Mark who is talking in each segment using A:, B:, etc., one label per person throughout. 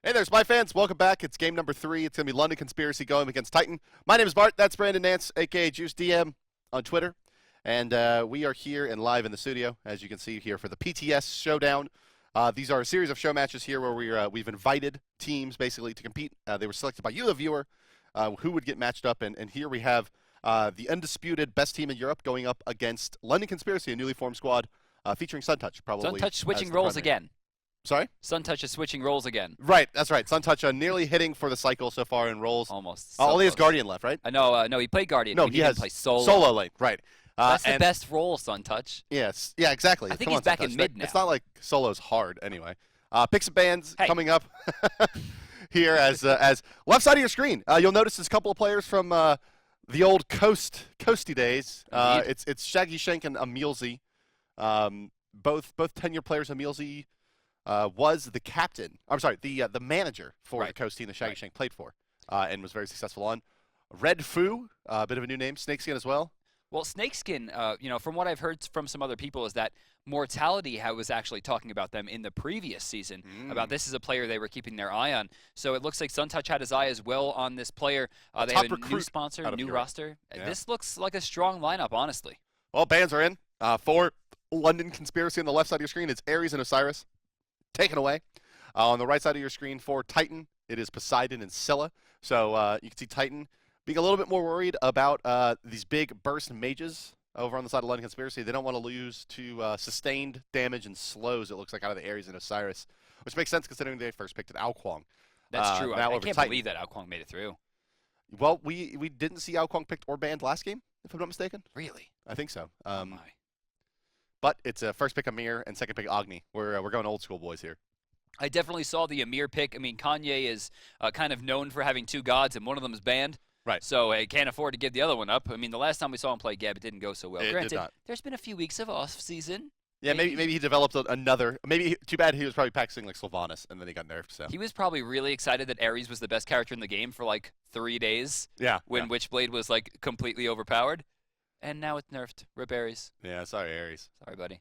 A: Hey there, Spy fans. Welcome back. It's game number 3. It's going to be London Conspiracy going against Titan. My name is Bart. That's Brandon Nance, a.k.a. Juice DM on Twitter. And we are here and live in the studio, as you can see here, for the PTS Showdown. These are a series of show matches here where we've invited teams, basically, to compete. They were selected by you, the viewer, who would get matched up. And here we have the undisputed best team in Europe going up against London Conspiracy, a newly formed squad featuring Suntouch, probably.
B: Suntouch switching roles again.
A: Sorry?
B: Suntouch is switching roles again.
A: Right, that's right. Suntouch nearly hitting for the cycle so far in roles.
B: Almost.
A: Only has Guardian left, right?
B: No, he played Guardian.
A: No, he has
B: play solo.
A: Solo lane, right.
B: That's the best role, Suntouch.
A: Yes, yeah, exactly.
B: I think he's back in mid now.
A: It's not like solo's hard anyway. Picks and bans coming up here as left side of your screen. You'll notice there's a couple of players from the old coasty days. It's Shaggy Shank and Emilzy. Both 10-year players. Emilzy was the captain. I'm sorry, the manager for the Coast team that Shaggy Shank played for, and was very successful on. Red Foo, a bit of a new name. Snakeskin as well.
B: Well, Snakeskin, from what I've heard from some other people, is that Mortality was actually talking about them in the previous season, about this is a player they were keeping their eye on. So it looks like Suntouch had his eye as well on this player. They have a new sponsor, new roster. Yeah. This looks like a strong lineup, honestly.
A: Well, bans are in. For London Conspiracy on the left side of your screen, it's Ares and Osiris. Taken away. On the right side of your screen for Titan, it is Poseidon and Scylla. So you can see Titan being a little bit more worried about these big burst mages over on the side of London Conspiracy. They don't want to lose to sustained damage and slows, it looks like, out of the Ares and Osiris, which makes sense considering they first picked an Alquang.
B: That's true. I can't believe that Alquang made it through.
A: Well, we didn't see Alquang picked or banned last game, if I'm not mistaken.
B: Really?
A: I think so.
B: Oh my.
A: But it's a first pick Amir and second pick Agni. We're going old school boys here.
B: I definitely saw the Amir pick. I mean, Kanye is kind of known for having two gods, and one of them is banned.
A: Right.
B: So he can't afford to give the other one up. I mean, the last time we saw him play Geb, it didn't go so well.
A: It did not.
B: There's been a few weeks of off season.
A: Yeah, maybe he developed another. Too bad he was probably practicing like Sylvanas, and then he got nerfed. So
B: he was probably really excited that Ares was the best character in the game for like 3 days.
A: Yeah.
B: When Witchblade was like completely overpowered, and now it's nerfed. Rip Ares.
A: Yeah, sorry Ares.
B: Sorry, buddy.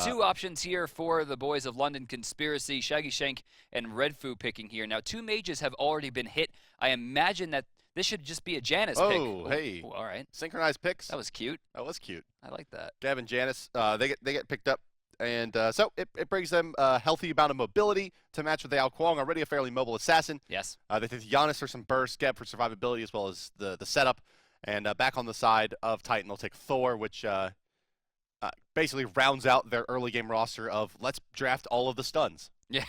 B: Two options here for the boys of London Conspiracy, Shaggy Shank and Red Foo picking here. Now, 2 mages have already been hit. I imagine that this should just be a Janice pick.
A: Oh, hey.
B: All right.
A: Synchronized picks.
B: That was cute.
A: That was cute.
B: I like that.
A: Gab and Janice, they get picked up, and so it brings them a healthy amount of mobility to match with the Alquang, already a fairly mobile assassin.
B: Yes.
A: They take Giannis for some burst, Gab for survivability, as well as the setup. And back on the side of Titan, they'll take Thor, which basically rounds out their early game roster of let's draft all of the stuns.
B: Yeah.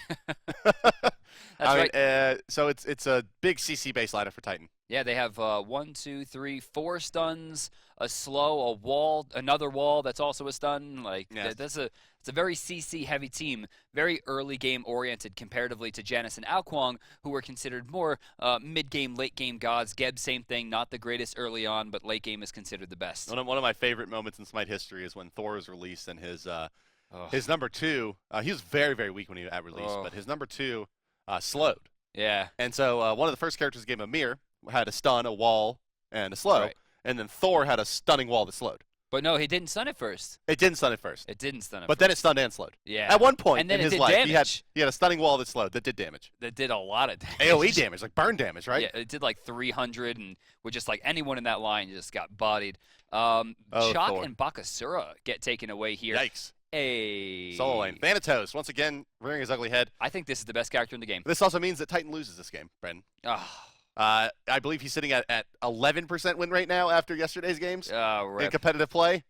A: That's right. So it's a big CC base lineup for Titan.
B: Yeah, they have 1, 2, 3, 4 stuns, a slow, a wall, another wall that's also a stun. It's a very CC heavy team, very early game oriented comparatively to Janice and Alquang, who were considered more mid game, late game gods. Geb, same thing, not the greatest early on, but late game is considered the best.
A: One of my favorite moments in Smite history is when Thor was released and his number 2. He was very, very weak when he at release, but his number 2 slowed.
B: Yeah.
A: And so one of the first characters in the game, Amir, had a stun, a wall, and a slow, and then Thor had a stunning wall that slowed.
B: But no, he didn't stun it first.
A: It didn't stun it first.
B: It didn't stun it
A: But
B: first.
A: then it stunned and slowed.
B: Yeah.
A: At one point
B: and then
A: in his
B: did
A: life,
B: damage.
A: he had a stunning wall that slowed, that did damage.
B: That did a lot of damage.
A: AoE damage, like burn damage, right?
B: Yeah, it did like 300, and with just like anyone in that line just got bodied.
A: Thor.
B: Shock and Bakasura get taken away here.
A: Yikes.
B: Hey.
A: Solo lane. Thanatos, once again, rearing his ugly head.
B: I think this is the best character in the game.
A: This also means that Titan loses this game, Brendan. I believe he's sitting at 11% win rate now after yesterday's games in competitive play.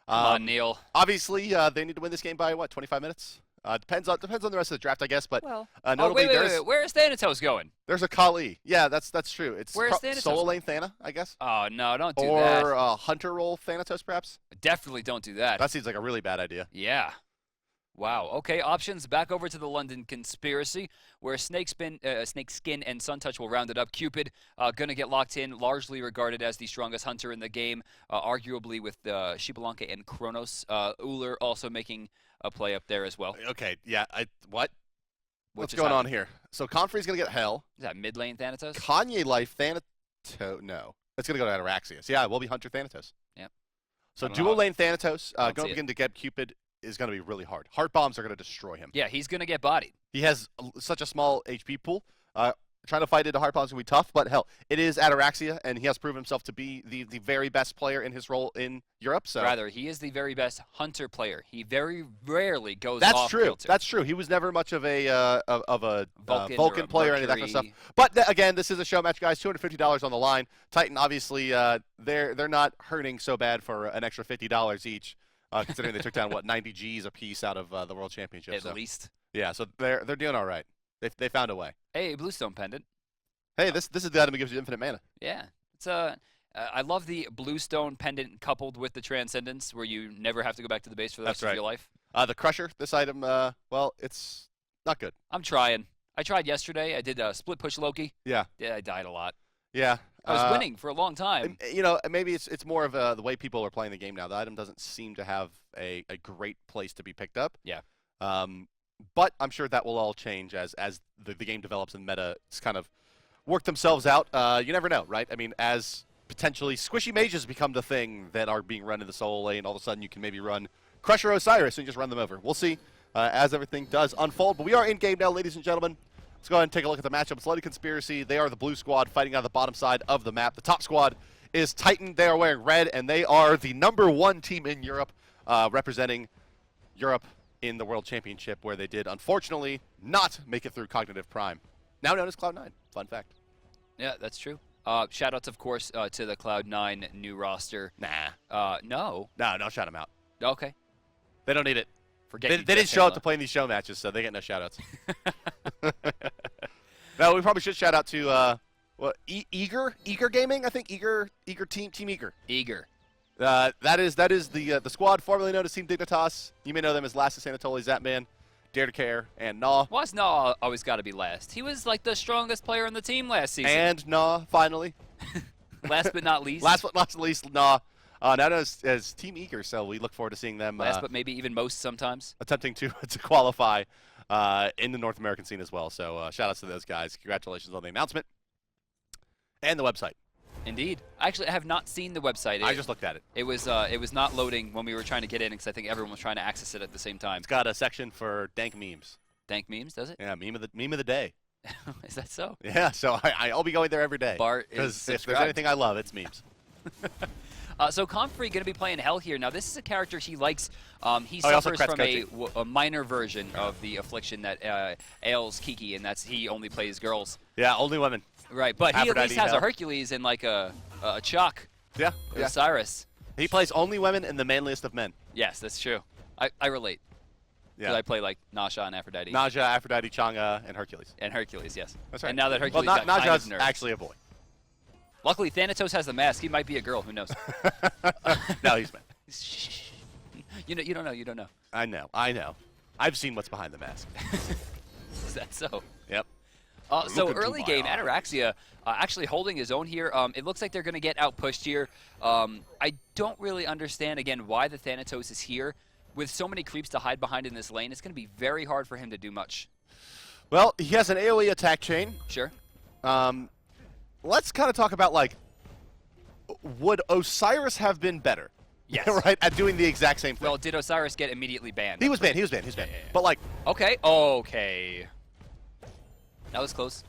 B: Come on, Neil.
A: Obviously, they need to win this game by, 25 minutes? Depends on the rest of the draft, I guess. But notably,
B: wait. Where is Thanatos going?
A: There's a Kali. Yeah, that's true. It's
B: Where's Thanatos
A: solo lane Thana, I guess.
B: Oh, no, don't do that.
A: Or Hunter role Thanatos, perhaps.
B: Definitely don't do that.
A: That seems like a really bad idea.
B: Yeah. Wow. Okay, options back over to the London Conspiracy, where Snakeskin and Suntouch will round it up. Cupid going to get locked in, largely regarded as the strongest hunter in the game, arguably with Shibalanka and Kronos. Uller also making a play up there as well.
A: Okay, yeah. What's going on here? So Confrey's going to get Hell.
B: Is that mid lane Thanatos?
A: Kanye Life Thanatos. No. It's going to go to Ataraxius. Yeah, it will be Hunter Thanatos.
B: Yep.
A: So dual lane Thanatos. Going to begin to get Cupid is going to be really hard. Heart bombs are going to destroy him.
B: Yeah, he's going to get bodied.
A: He has such a small HP pool. Trying to fight into heart bombs is going to be tough, but hell, it is Ataraxia, and he has proven himself to be the very best player in his role in Europe. So
B: rather, he is the very best hunter player. He very rarely goes
A: that's
B: off
A: true.
B: kilter.
A: That's true. He was never much of a Vulcan player or any of that kind of
B: Mercury.
A: stuff. But again, this is a show match, guys. $250 on the line. Titan, obviously, they're not hurting so bad for an extra $50 each, considering they took down 90 Gs a piece out of the World Championship.
B: At least.
A: Yeah, so they're doing all right. They found a way.
B: Hey, Bluestone pendant.
A: Hey, this is the item that gives you infinite mana.
B: Yeah, it's I love the Bluestone pendant coupled with the Transcendence, where you never have to go back to the base for the rest of your life.
A: The Crusher, this item, well, it's not good.
B: I'm trying. I tried yesterday. I did split push Loki.
A: Yeah.
B: Yeah, I died a lot.
A: Yeah.
B: I was winning for a long time.
A: You know, maybe it's more of the way people are playing the game now. The item doesn't seem to have a great place to be picked up.
B: Yeah.
A: But I'm sure that will all change as the game develops and meta kind of work themselves out. You never know, right? I mean, as potentially squishy mages become the thing that are being run in the solo lane, all of a sudden you can maybe run Crusher Osiris and just run them over. We'll see as everything does unfold. But we are in game now, ladies and gentlemen. Let's go ahead and take a look at the matchup. It's London Conspiracy. They are the blue squad fighting on the bottom side of the map. The top squad is Titan. They are wearing red, and they are the #1 team in Europe, representing Europe in the World Championship, where they did, unfortunately, not make it through Cognitive Prime, now known as Cloud9. Fun fact.
B: Yeah, that's true. Shout-outs, of course, to the Cloud9 new roster.
A: Nah.
B: No.
A: No, shout them out.
B: Okay.
A: They don't need it.
B: Forget
A: They didn't show up to play in these show matches, so they get no shout-outs. No, we probably should shout out to Eager Gaming, I think. Eager Team Eager.
B: Eager.
A: That is the squad formerly known as Team Dignitas. You may know them as Lassus Anatoly, Zapman, Dare to Care, and Gnaw.
B: Why's Gnaw always got to be last? He was like the strongest player on the team last season.
A: And Gnaw, finally.
B: Last but not least.
A: Last but not least, Gnaw. Now known as Team Eager, so we look forward to seeing them.
B: Last but maybe even most sometimes.
A: Attempting to qualify in the North American scene as well. So shout outs to those guys. Congratulations on the announcement and the website.
B: Indeed. Actually, I have not seen the website.
A: I just looked at it.
B: It was not loading when we were trying to get in because I think everyone was trying to access it at the same time.
A: It's got a section for dank memes.
B: Dank memes, does it?
A: Yeah, meme of the day.
B: Is that so?
A: Yeah, so I'll be going there every day.
B: Bart is
A: because if
B: subscribed.
A: there's anything I love, it's memes.
B: So Comfrey going to be playing Hell here. Now, this is a character he likes. He
A: also
B: suffers from
A: coaching.
B: a minor version of the affliction that ails Kiki, and that's he only plays girls.
A: Yeah, only women.
B: Right, but he at
A: Aphrodite
B: least has
A: Hell.
B: a Hercules and like a Chuck.
A: Yeah.
B: Osiris.
A: He plays only women and the manliest of men.
B: Yes, that's true. I relate.
A: Yeah.
B: I play like Nasha and Aphrodite.
A: Naja, Aphrodite, Chang'e, and Hercules.
B: And Hercules, yes.
A: That's right.
B: And now that Hercules
A: well,
B: got kind
A: Naja's
B: of nerfed.
A: actually a boy.
B: Luckily, Thanatos has the mask. He might be a girl. Who knows?
A: No, he's man.
B: You don't know.
A: I know. I've seen what's behind the mask.
B: Is that so?
A: Yep.
B: So
A: Look into
B: early
A: my
B: game,
A: eyes.
B: Ataraxia actually holding his own here. It looks like they're going to get outpushed here. I don't really understand, again, why the Thanatos is here. With so many creeps to hide behind in this lane, it's going to be very hard for him to do much.
A: Well, he has an AoE attack chain.
B: Sure.
A: Let's kind of talk about, like, would Osiris have been better?
B: Yes.
A: Right, at doing the exact same thing.
B: Well, did Osiris get immediately banned?
A: He was banned.
B: Yeah.
A: But, like,
B: Okay. That was close.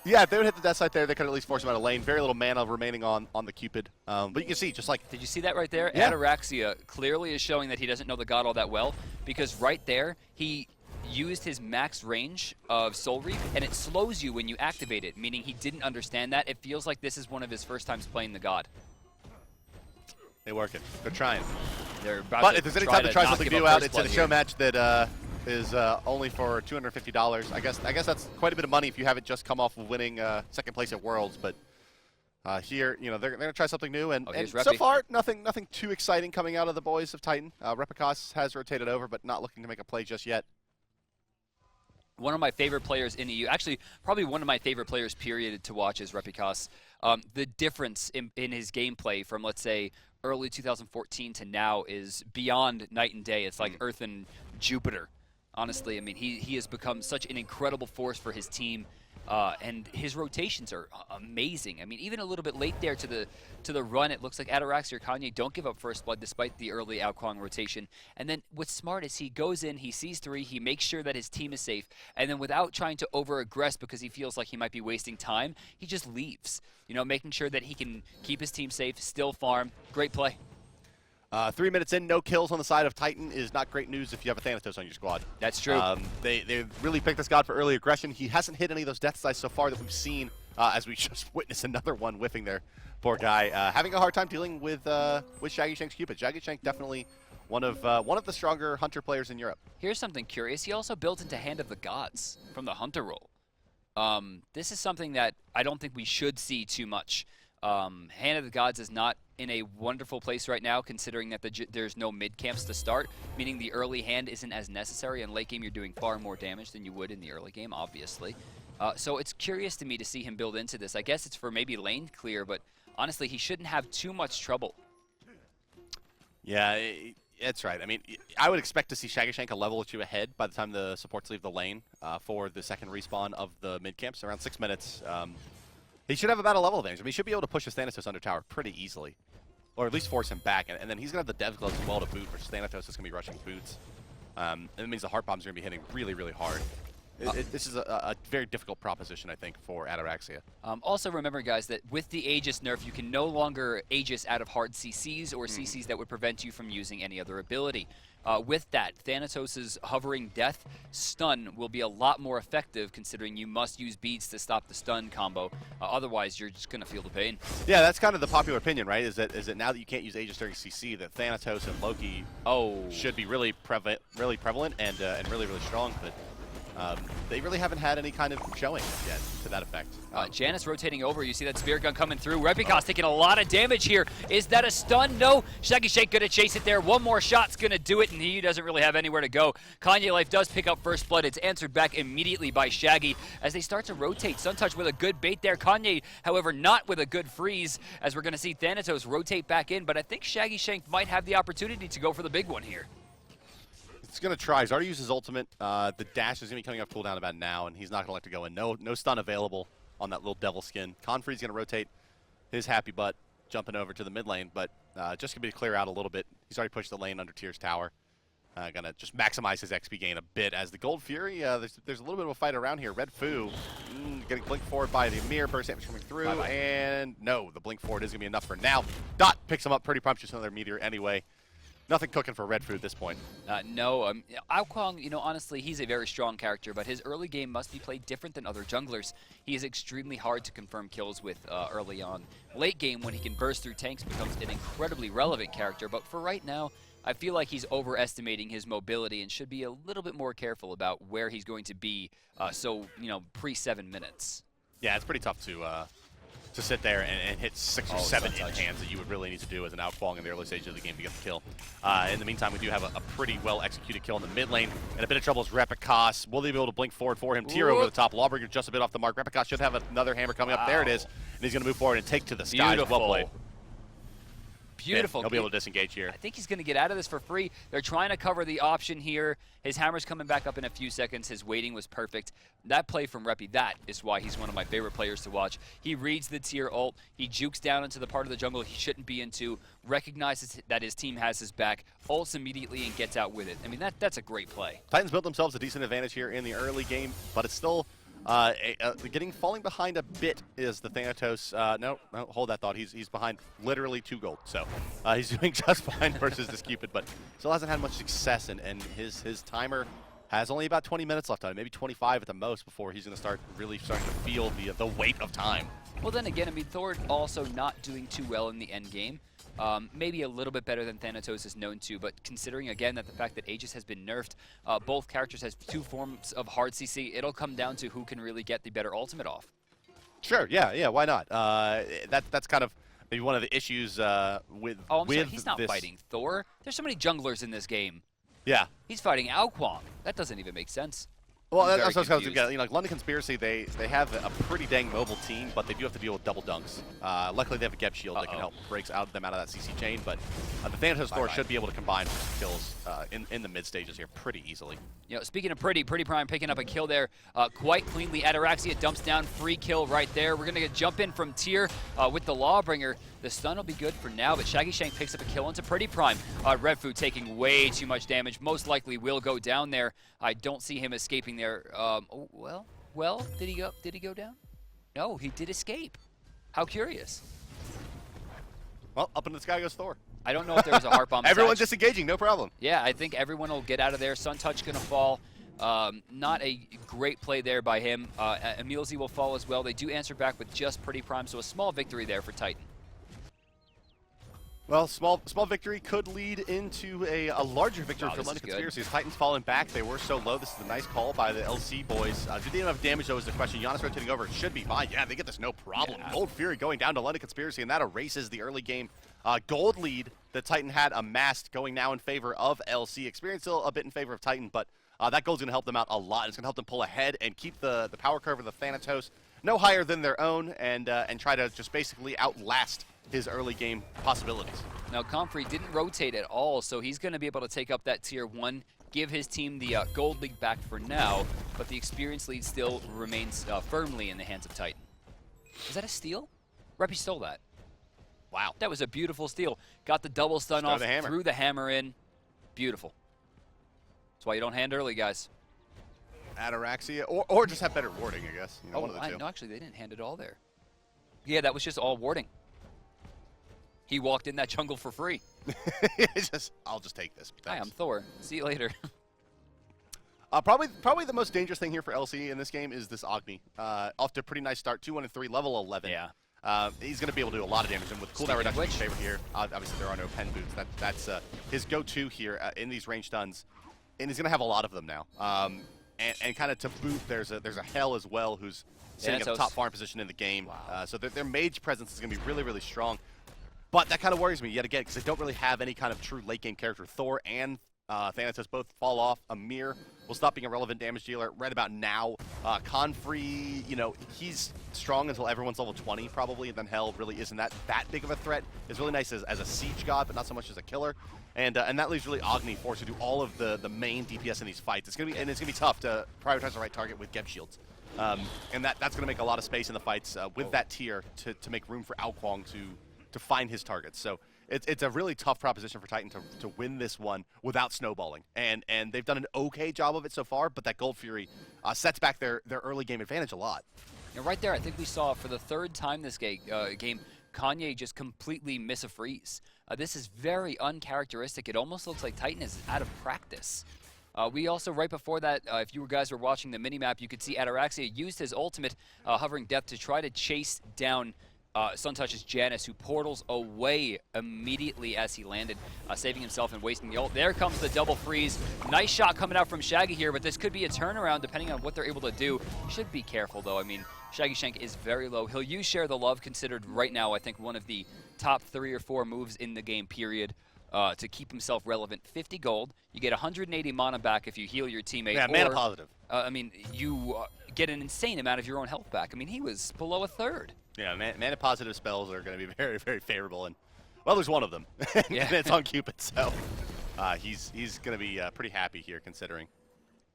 A: yeah, if they would hit the death site there, they could at least force him out of lane. Very little mana remaining on the Cupid. But you can see, just like...
B: Did you see that right there?
A: Yeah.
B: Ataraxia clearly is showing that he doesn't know the god all that well, because right there, he used his max range of Soul Reap, and it slows you when you activate it, meaning he didn't understand that. It feels like this is one of his first times playing the god.
A: They're working. They're trying.
B: They're about
A: But
B: to
A: if there's any time to try
B: not
A: something
B: give
A: new
B: up
A: out,
B: first
A: it's in a
B: blood
A: show
B: here.
A: match that is only for $250. I guess that's quite a bit of money if you haven't just come off of winning second place at Worlds. But here, you know, they're going to try something new, and
B: here's
A: so
B: Reppy.
A: far, nothing too exciting coming out of the boys of Titan. Repicos has rotated over, but not looking to make a play just yet.
B: One of my favorite players in EU, actually probably one of my favorite players, period, to watch is Repicos. The difference in his gameplay from, let's say, early 2014 to now is beyond night and day. It's like Earth and Jupiter. Honestly, I mean, he has become such an incredible force for his team, And his rotations are amazing. I mean, even a little bit late there to the run, it looks like Ataraxia or Kanye don't give up first blood despite the early Alquang rotation. And then what's smart is he goes in, he sees 3, he makes sure that his team is safe, and then without trying to over-aggress because he feels like he might be wasting time, he just leaves. You know, making sure that he can keep his team safe, still farm. Great play.
A: 3 minutes in, no kills on the side of Titan is not great news if you have a Thanatos on your squad.
B: That's true.
A: They really picked this god for early aggression. He hasn't hit any of those death size so far that we've seen, as we just witnessed another one whiffing there. Poor guy. Having a hard time dealing with Shaggy Shank's Cupid. Shaggy Shank definitely one of the stronger Hunter players in Europe.
B: Here's something curious. He also built into Hand of the Gods from the Hunter role. This is something that I don't think we should see too much. Hand of the Gods is not in a wonderful place right now, considering that there's no mid camps to start, meaning the early hand isn't as necessary. In late game, you're doing far more damage than you would in the early game, obviously. So it's curious to me to see him build into this. I guess it's for maybe lane clear, but honestly, he shouldn't have too much trouble.
A: Yeah, that's right. I mean, I would expect to see Shaggy Shank a level or 2 ahead by the time the supports leave the lane for the second respawn of the mid camps, around 6 minutes. He should have about a level advantage. I mean, he should be able to push his Thanatos under tower pretty easily. Or at least force him back. And then he's going to have the Dev Gloves as well to boot, versus Thanatos is going to be rushing boots. And it means the Heart Bombs are going to be hitting really, really hard. This is a very difficult proposition, I think, for Ataraxia.
B: Also remember, guys, that with the Aegis nerf, you can no longer Aegis out of hard CCs or CCs that would prevent you from using any other ability. With that, Thanatos' Hovering Death stun will be a lot more effective, considering you must use beads to stop the stun combo. Otherwise, you're just going to feel the pain.
A: Yeah, that's kind of the popular opinion, right? Is that now that you can't use Aegis during CC, that Thanatos and Loki should be really prevalent and really, really strong. But they really haven't had any kind of showing yet to that effect.
B: Janus rotating over. You see that Spirit Gun coming through. Repicos taking a lot of damage here. Is that a stun? No. Shaggy Shank going to chase it there. One more shot's going to do it, and he doesn't really have anywhere to go. Kanye Life does pick up first blood. It's answered back immediately by Shaggy as they start to rotate. Suntouch with a good bait there. Kanye, however, not with a good freeze, as we're going to see Thanatos rotate back in. But I think Shaggy Shank might have the opportunity to go for the big one here.
A: He's going to try. He's already used his ultimate. The dash is going to be coming off cooldown about now, and he's not going to let it go in. No stun available on that little devil skin. Confree's going to rotate his happy butt, jumping over to the mid lane, but just going to be clear out a little bit. He's already pushed the lane under Tier's tower. Going to just maximize his XP gain a bit as the Gold Fury, there's a little bit of a fight around here. Red Fu getting blinked forward by the Amir, burst damage coming through, and no, the blink forward is going to be enough for now. Dot picks him up pretty prompt, just another meteor anyway. Nothing cooking for Red Food at this point.
B: No, Alquang, honestly, he's a very strong character, but his early game must be played different than other junglers. He is extremely hard to confirm kills with early on. Late game, when he can burst through tanks, becomes an incredibly relevant character, but for right now, I feel like he's overestimating his mobility and should be a little bit more careful about where he's going to be, pre-7 minutes. Yeah,
A: it's pretty tough to sit there and hit 6 or 7 in hands that you would really need to do as an Outquang in the early stages of the game to get the kill. In the meantime, we do have a pretty well-executed kill in the mid lane, and a bit of trouble is Repicos. Will they be able to blink forward for him? Tier over the top. Lawbreaker just a bit off the mark. Repicos should have another hammer coming up. There it is. And he's going to move forward and take to the skies. Well played.
B: Beautiful.
A: He'll be able to disengage here.
B: I think he's going to get out of this for free. They're trying to cover the option here. His hammer's coming back up in a few seconds. His waiting was perfect. That play from Reppy, that is why he's one of my favorite players to watch. He reads the tier ult. He jukes down into the part of the jungle he shouldn't be into, recognizes that his team has his back, ults immediately, and gets out with it. I mean, that's a great play.
A: Titans built themselves a decent advantage here in the early game, but it's still falling behind a bit is the Thanatos. No, hold that thought. He's behind literally 2 gold. So he's doing just fine versus this Cupid, but still hasn't had much success, and his timer has only about 20 minutes left on it, maybe 25 at the most, before he's going to start really starting to feel the weight of time.
B: Well, then again, I mean, Thor also not doing too well in the end game. Maybe a little bit better than Thanatos is known to, but considering again that the fact that Aegis has been nerfed, both characters has 2 forms of hard CC, it'll come down to who can really get the better ultimate off.
A: Sure, yeah, why not? That's kind of maybe one of the issues with
B: sorry, he's not fighting Thor. There's so many junglers in this game.
A: Yeah.
B: He's fighting Alquang. That doesn't even make sense.
A: Well,
B: I'm
A: that's
B: very
A: what I was
B: confused.
A: going to get. Like London Conspiracy, they have a pretty dang mobile team, but they do have to deal with double dunks. Luckily, they have a Geb shield that can help breaks them out of that CC chain, but the Thanatos Thor should be able to combine kills in the mid stages here pretty easily.
B: You know, speaking of Pretty Prime picking up a kill there quite cleanly. Ataraxia dumps down, free kill right there. We're going to jump in from tier with the Lawbringer. The stun will be good for now, but Shaggy Shank picks up a kill into Pretty Prime. Redfu taking way too much damage. Most likely will go down there. I don't see him escaping there. Well, did he go down? No, he did escape. How curious.
A: Well, up in the sky goes Thor.
B: I don't know if there was a heart bomb.
A: Everyone's disengaging, no problem.
B: Yeah, I think everyone will get out of there. Sun Touch gonna fall. Not a great play there by him. Emilzy will fall as well. They do answer back with just Pretty Prime, so a small victory there for Titan.
A: Well, small victory could lead into a larger victory for London Conspiracy. Titans falling back. They were so low. This is a nice call by the LC boys. Do they have enough damage, though, is the question. Giannis rotating over. Should be fine. Yeah, they get this no problem. Yeah. Gold Fury going down to London Conspiracy, and that erases the early game gold lead that Titan had amassed, going now in favor of LC. Experience still a bit in favor of Titan, but that gold's going to help them out a lot. It's going to help them pull ahead and keep the power curve of the Thanatos no higher than their own, and try to just basically outlast his early game possibilities.
B: Now, Comfrey didn't rotate at all, so he's going to be able to take up that tier 1, give his team the gold league back for now, but the experience lead still remains firmly in the hands of Titan. Is that a steal? Reppy stole that. Wow. That was a beautiful steal. Got the double stun off, threw the hammer in. Beautiful. That's why you don't hand early, guys.
A: Ataraxia, or just have better warding, I guess. You know, one of the two.
B: No, actually, they didn't hand it all there. Yeah, that was just all warding. He walked in that jungle for free.
A: I'll just take this. Thanks.
B: Hi, I'm Thor. See you later.
A: Probably the most dangerous thing here for LC in this game is this Agni. Off to a pretty nice start, 2-1-3, level 11.
B: Yeah.
A: He's going to be able to do a lot of damage, and with cooldown reduction in favor here, obviously there are no pen boots. That's his go-to here in these range stuns, and he's going to have a lot of them now. And kind of to boot, there's a Hell as well who's sitting at the top farm position in the game. Wow. So their mage presence is going to be really, really strong. But that kind of worries me yet again because they don't really have any kind of true late game character. Thor and Thanatos both fall off. Amir will stop being a relevant damage dealer right about now. Confree, you know, he's strong until everyone's level 20 probably, and then Hell really isn't that big of a threat. It's really nice as a siege god, but not so much as a killer. And that leaves really Agni forced to do all of the main DPS in these fights. It's gonna be tough to prioritize the right target with Geb shields. And that's gonna make a lot of space in the fights with that tier to make room for Ao Kwang to find his targets. So it's a really tough proposition for Titan to win this one without snowballing. And they've done an okay job of it so far, but that Gold Fury sets back their early game advantage a lot.
B: And right there, I think we saw for the third time this game, Kanye just completely miss a freeze. This is very uncharacteristic. It almost looks like Titan is out of practice. We also, right before that, if you guys were watching the minimap, you could see Ataraxia used his ultimate, Hovering Death, to try to chase down Sun Touch's Janus, who portals away immediately as he landed, saving himself and wasting the ult. There comes the double freeze. Nice shot coming out from Shaggy here, but this could be a turnaround depending on what they're able to do. Should be careful, though. I mean, Shaggy Shank is very low. He'll use Share the Love, considered right now, I think, one of the top 3 or 4 moves in the game, period, to keep himself relevant. 50 gold. You get 180 mana back if you heal your teammate.
A: Yeah, mana positive.
B: I mean, you get an insane amount of your own health back. I mean, he was below a third.
A: Yeah, mana positive spells are going to be very, very favorable. And, well, there's one of them.
B: Yeah.
A: And it's on Cupid, so he's going to be pretty happy here, considering.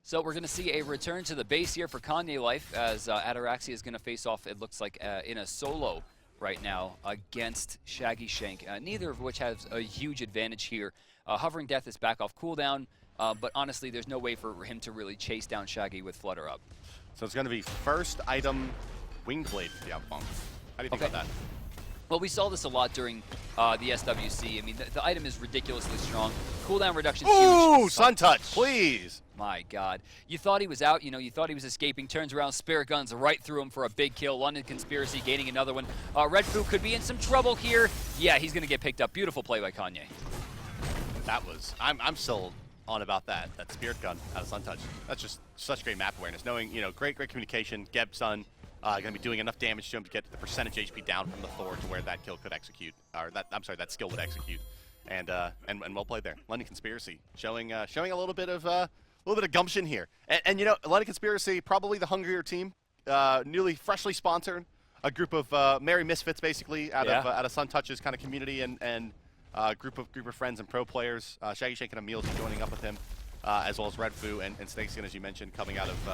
B: So we're going to see a return to the base here for Kanye Life as Ataraxia is going to face off, it looks like, in a solo right now against Shaggy Shank, neither of which has a huge advantage here. Hovering Death is back off cooldown, but honestly, there's no way for him to really chase down Shaggy with Flutter Up.
A: So it's going to be first item, Winged Blade for the Ao Kwang. How do you think about that?
B: Well, we saw this a lot during the SWC. I mean, the item is ridiculously strong. Cooldown reduction is huge.
A: Ooh, Sun Touch, please.
B: My God. You thought he was out, you know, you thought he was escaping, turns around, Spirit Guns right through him for a big kill. London Conspiracy gaining another one. Redfu could be in some trouble here. Yeah, he's going to get picked up. Beautiful play by Kanye.
A: That was, I'm still on about that Spirit Gun out of Sun Touch. That's just such great map awareness. Knowing, you know, great communication, Geb Sun, going to be doing enough damage to him to get the percentage HP down from the Thor to where that kill could execute, or that skill would execute, and well played there. London Conspiracy showing a little bit of little bit of gumption here. And you know, London Conspiracy, probably the hungrier team, freshly sponsored, a group of merry misfits basically out of Sun Touch's kind of community and group of friends and pro players. Shaggy Shank and Emil's joining up with him, as well as Red Foo and Snakeskin, as you mentioned, coming out of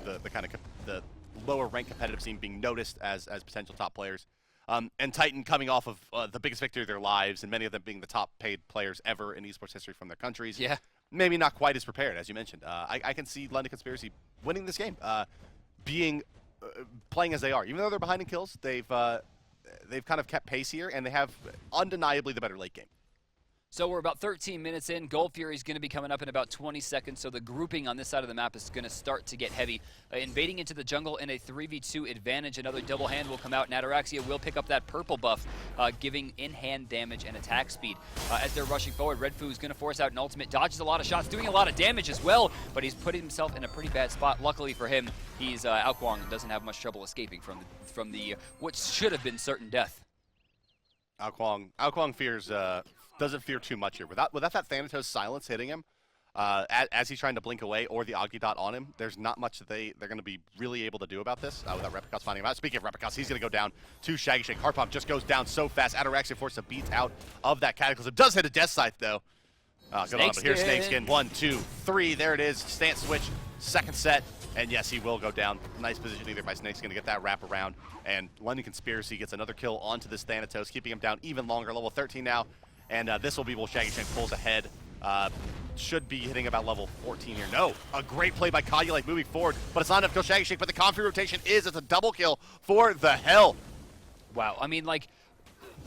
A: the kind of the lower rank competitive scene, being noticed as potential top players. And Titan coming off of the biggest victory of their lives, and many of them being the top paid players ever in esports history from their countries.
B: Yeah.
A: Maybe not quite as prepared, as you mentioned. I can see London Conspiracy winning this game, playing as they are. Even though they're behind in kills, they've kind of kept pace here, and they have undeniably the better late game.
B: So we're about 13 minutes in. Gold Fury is going to be coming up in about 20 seconds, so the grouping on this side of the map is going to start to get heavy. Invading into the jungle in a 3v2 advantage. Another double hand will come out, and Ataraxia will pick up that purple buff, giving in-hand damage and attack speed. As they're rushing forward, Red Foo is going to force out an ultimate, dodges a lot of shots, doing a lot of damage as well, but he's putting himself in a pretty bad spot. Luckily for him, he's Alkwang and doesn't have much trouble escaping from the what should have been certain death.
A: Alkwang fears doesn't fear too much here. Without that Thanatos silence hitting him, as he's trying to blink away, or the Augie dot on him, there's not much that they're going to be really able to do about this without Replicas finding him out. Speaking of Replicas, he's going to go down to Shaggy Shake. Heart Pump just goes down so fast. Ataraxia forced to beat out of that Cataclysm. Does hit a Death Scythe, though. Good on him. But here's Snakeskin. 1, 2, 3. There it is. Stance switch. Second set. And yes, he will go down. Nice position either by Snakeskin to get that wrap around. And London Conspiracy gets another kill onto this Thanatos, keeping him down even longer. Level 13 now. And this will be where Shaggy Shank pulls ahead. Should be hitting about level 14 here. No, a great play by Kagulite moving forward, but it's not enough to kill Shaggy Shank, but the Comfrey rotation it's a double kill for the Hell.
B: Wow, I mean, like,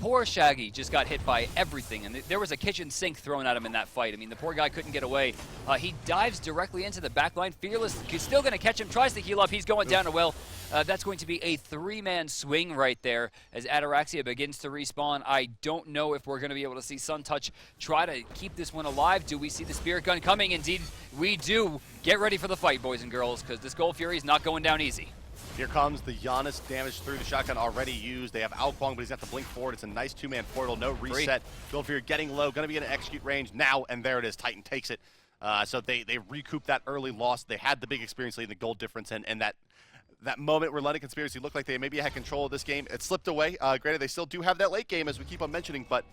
B: poor Shaggy just got hit by everything, and there was a kitchen sink thrown at him in that fight. I mean, the poor guy couldn't get away. He dives directly into the backline. Fearless is still going to catch him, tries to heal up. He's going down a well. That's going to be a three-man swing right there as Ataraxia begins to respawn. I don't know if we're going to be able to see Sun Touch try to keep this one alive. Do we see the Spirit Gun coming? Indeed, we do. Get ready for the fight, boys and girls, because this Gold Fury is not going down easy.
A: Here comes the Giannis damage through the shotgun already used. They have Alkwang, but he's got to blink forward. It's a nice two-man portal, no reset. Gold Fury getting low, going to be in an execute range now, and there it is. Titan takes it. So they recoup that early loss. They had the big experience lead in the gold difference, and that moment where London Conspiracy looked like they maybe had control of this game, it slipped away. Granted, they still do have that late game, as we keep on mentioning, but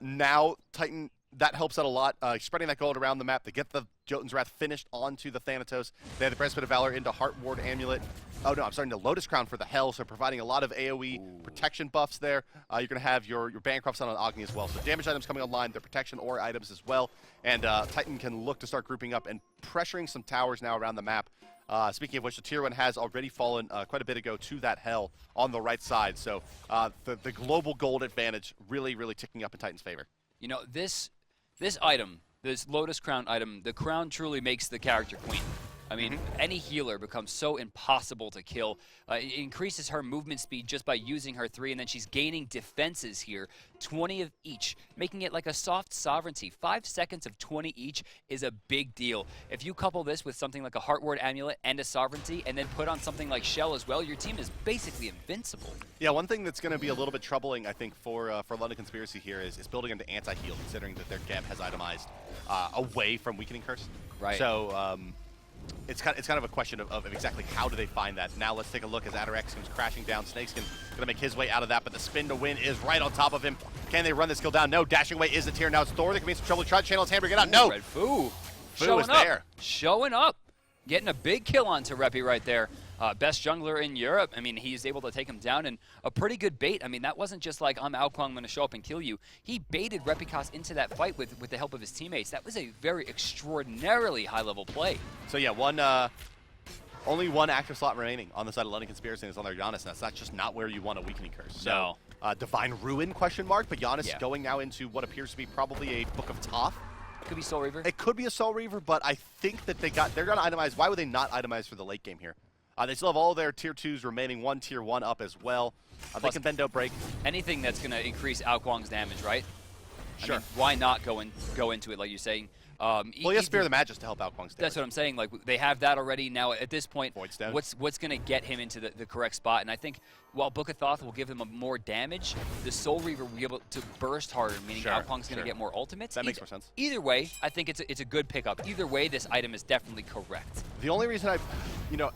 A: now Titan, that helps out a lot. Spreading that gold around the map. They get the Jotun's Wrath finished onto the Thanatos. They have the Breastplate of Valor into Heart Ward Amulet. Oh no, I'm starting to Lotus Crown for the Hell, so providing a lot of AoE protection buffs there. You're going to have your Bancrofts on Agni as well. So damage items coming online, their protection or items as well. And Titan can look to start grouping up and pressuring some towers now around the map. Speaking of which, the Tier 1 has already fallen quite a bit ago to that Hell on the right side. So the global gold advantage really, really ticking up in Titan's favor.
B: You know, this item, this Lotus Crown item, the crown truly makes the character queen. I mean, any healer becomes so impossible to kill. It increases her movement speed just by using her 3, and then she's gaining defenses here, 20 of each, making it like a soft sovereignty. 5 seconds of 20 each is a big deal. If you couple this with something like a Heart Ward Amulet and a sovereignty, and then put on something like Shell as well, your team is basically invincible.
A: Yeah, one thing that's going to be a little bit troubling, I think, for London Conspiracy here is building into anti-heal, considering that their Gem has itemized away from Weakening Curse.
B: Right.
A: So, it's kind of a question of exactly how do they find that. Now let's take a look as Atarax comes crashing down. Snakeskin going to make his way out of that, but the spin to win is right on top of him. Can they run this kill down? No. Dashing away is the Tier. Now it's Thor. They can be in some trouble. Try to channel his hammer. Get out. No.
B: Red Foo.
A: Foo is there.
B: Showing up. Getting a big kill onto Reppy right there. Best jungler in Europe. I mean, he's able to take him down, and a pretty good bait. I mean, that wasn't just like, I'm Alkwang, I'm going to show up and kill you. He baited Repicas into that fight with the help of his teammates. That was a very extraordinarily high-level play.
A: So yeah, only one active slot remaining on the side of London Conspiracy is on their Giannis, and that's not just not where you want a Weakening Curse. So,
B: no.
A: Divine Ruin, question mark, but Giannis going now into what appears to be probably a Book of Thoth.
B: Could be Soul Reaver.
A: It could be a Soul Reaver, but I think that they're going to itemize. Why would they not itemize for the late game here? They still have all their Tier 2s remaining, one Tier 1 up as well. They can bend, don't break.
B: Anything that's going to increase Alkwang's damage, right?
A: Sure.
B: I mean, why not go into it, like you're saying?
A: Well, he has Spear of the Magus to help out Kwang's damage.
B: That's what I'm saying. Like, they have that already. Now, at this point,
A: Void Stone.
B: what's going to get him into the correct spot? And I think while Book of Thoth will give him more damage, the Soul Reaver will be able to burst harder, meaning Kwang's going to get more ultimates.
A: That makes more sense.
B: Either way, I think it's a good pickup. Either way, this item is definitely correct.
A: The only reason the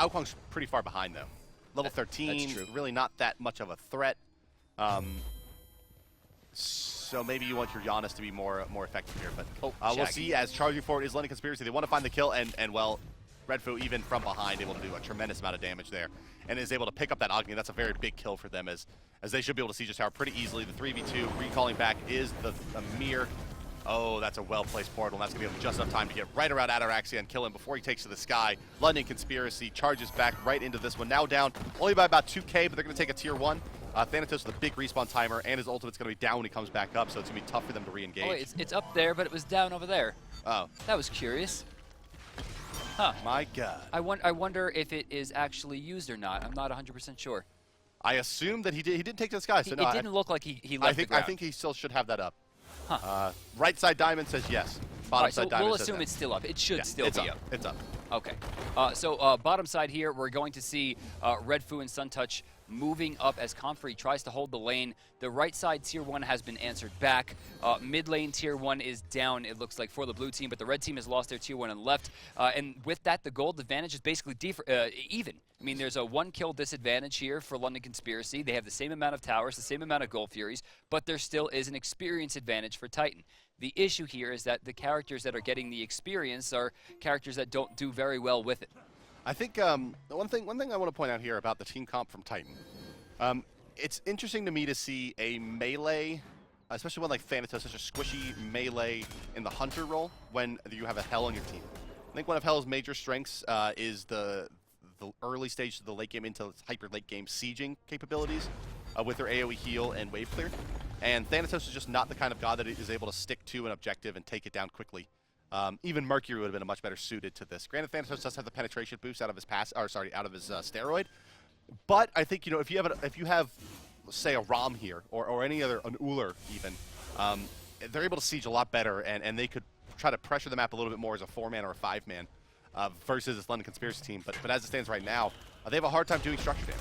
A: Kwang's pretty far behind, though. Level 13,
B: that's true.
A: Really not that much of a threat. So maybe you want your Giannis to be more effective here, but we'll see. As charging forward is London Conspiracy, they want to find the kill, and well, Redfoo even from behind able to do a tremendous amount of damage there, and is able to pick up that Agni. That's a very big kill for them, as they should be able to see just how pretty easily the 3v2 recalling back is the Amir. Oh, that's a well-placed portal, and that's going to be just enough time to get right around Ataraxia and kill him before he takes to the sky. London Conspiracy charges back right into this one, now down only by about 2k, but they're going to take a tier 1. Thanatos with a big respawn timer, and his ultimate's going to be down when he comes back up, so it's going to be tough for them to re-engage.
B: Oh, wait, it's up there, but it was down over there.
A: Oh.
B: That was curious. Huh.
A: My God.
B: I wonder if it is actually used or not. I'm not 100% sure.
A: I assume that he did take to the sky, so no.
B: It didn't look like he left the ground.
A: I think he still should have that up.
B: Huh.
A: Right side diamond says yes. Bottom side diamond
B: we'll
A: says
B: assume
A: no.
B: it's still up. It should still be up.
A: It's up.
B: Okay. Bottom side here, we're going to see Redfoo and Suntouch moving up as Comfrey tries to hold the lane. The right side tier 1 has been answered back. Mid lane tier 1 is down, it looks like, for the blue team, but the red team has lost their tier 1 and left. And with that, the gold advantage is basically even. I mean, there's a 1 kill disadvantage here for London Conspiracy. They have the same amount of towers, the same amount of Gold Furies, but there still is an experience advantage for Titan. The issue here is that the characters that are getting the experience are characters that don't do very well with it.
A: I think one thing I want to point out here about the team comp from Titan, it's interesting to me to see a melee, especially one like Thanatos, such a squishy melee in the Hunter role when you have a Hell on your team. I think one of Hell's major strengths is the early stage of the late game into hyper late game sieging capabilities with their AoE heal and wave clear. And Thanatos is just not the kind of god that is able to stick to an objective and take it down quickly. Even Mercury would have been a much better suited to this. Granted, Thanatos does have the penetration boost out of his steroid. But I think, if you have say a Rom here or any other, an Uller even, they're able to siege a lot better, and they could try to pressure the map a little bit more as a 4-man or a 5-man versus this London Conspiracy team. But as it stands right now, they have a hard time doing structure damage.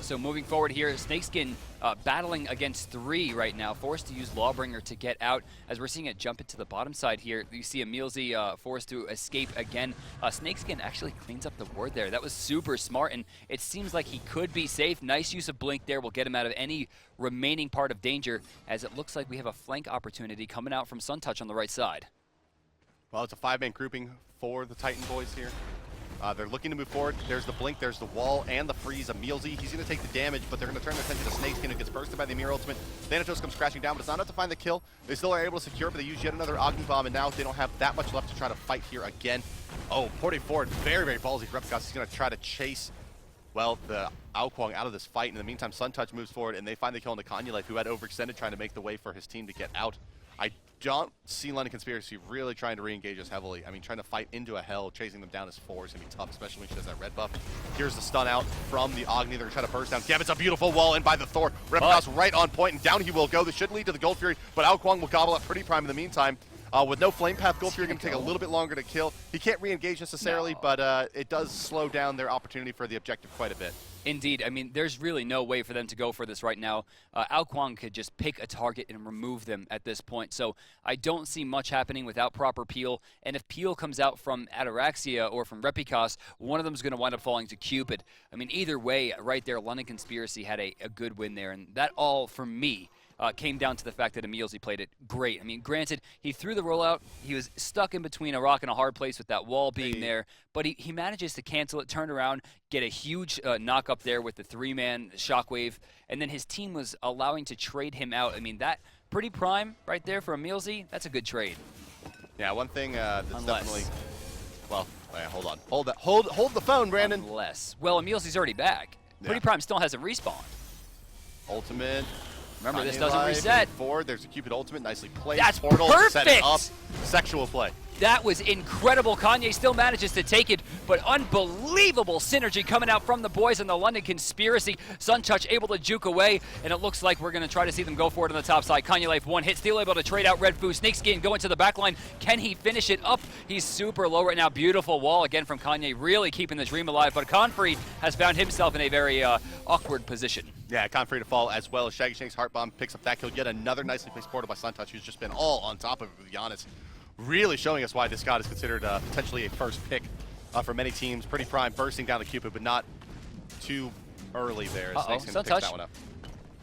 B: So moving forward here, Snakeskin battling against 3 right now, forced to use Lawbringer to get out. As we're seeing it jump into the bottom side here, you see Emilzy forced to escape again. Snakeskin actually cleans up the ward there. That was super smart, and it seems like he could be safe. Nice use of Blink there will get him out of any remaining part of danger, as it looks like we have a flank opportunity coming out from Suntouch on the right side.
A: Well, it's a 5-man grouping for the Titan boys here. They're looking to move forward. There's the blink, there's the wall, and the freeze of Emilzy. He's going to take the damage, but they're going to turn their attention to Snakeskin, who gets bursted by the Amir ultimate. Thanatos comes crashing down, but it's not enough to find the kill. They still are able to secure it, but they use yet another Agni Bomb, and now they don't have that much left to try to fight here again. Oh, porting forward, very, very ballsy. Replicas is going to try to chase, well, the Kwang out of this fight. In the meantime, Suntouch moves forward, and they find the kill on the Kanyalite, who had overextended, trying to make the way for his team to get out. I don't see London Conspiracy really trying to re-engage us heavily. I mean, trying to fight into a Hell, chasing them down as 4 is going to be tough, especially when she has that red buff. Here's the stun out from the Agni. They're going to try to burst down. Gambit's a beautiful wall in by the Thor. Replicas right on point, and down he will go. This should lead to the Gold Fury, but Kwang will gobble up Pretty Prime in the meantime. With no Flame Path, Gold Fury going to take a little bit longer to kill. He can't re-engage necessarily, but it does slow down their opportunity for the objective quite a bit.
B: Indeed. I mean, there's really no way for them to go for this right now. Kwang could just pick a target and remove them at this point. So I don't see much happening without proper peel. And if peel comes out from Ataraxia or from Replicas, one of them is going to wind up falling to Cupid. I mean, either way, right there, London Conspiracy had a good win there. And that all, for me, came down to the fact that Emilzy played it great. I mean, granted, he threw the rollout. He was stuck in between a rock and a hard place with that wall being there, but he manages to cancel it, turn around, get a huge knock up there with the 3-man shockwave, and then his team was allowing to trade him out. I mean, that Pretty Prime right there for Emilzy, that's a good trade.
A: Yeah, one thing that's definitely... Well, wait, hold on. Hold the phone, Brandon.
B: Well, Emilzy's already back. Yeah. Pretty Prime still hasn't respawned.
A: Ultimate...
B: Remember, this doesn't reset.
A: There's a Cupid ultimate, nicely played.
B: That's
A: Portal
B: perfect.
A: Set it up. Sexual play.
B: That was incredible. Kanye still manages to take it, but unbelievable synergy coming out from the boys in the London Conspiracy. Suntouch able to juke away, and it looks like we're going to try to see them go for it on the top side. Kanye Life one hit, still able to trade out Red Foo. Snakeskin going to the back line. Can he finish it up? He's super low right now. Beautiful wall again from Kanye, really keeping the dream alive, but Confrey has found himself in a very awkward position.
A: Yeah, Confrey to fall as well as Shaggy Shank's Heart Bomb picks up that kill. Yet another nicely placed portal by Suntouch, who's just been all on top of it with Giannis. Really showing us why this god is considered potentially a first pick for many teams. Pretty prime, bursting down the Cupid, but not too early there.
B: Suntouch. That one up.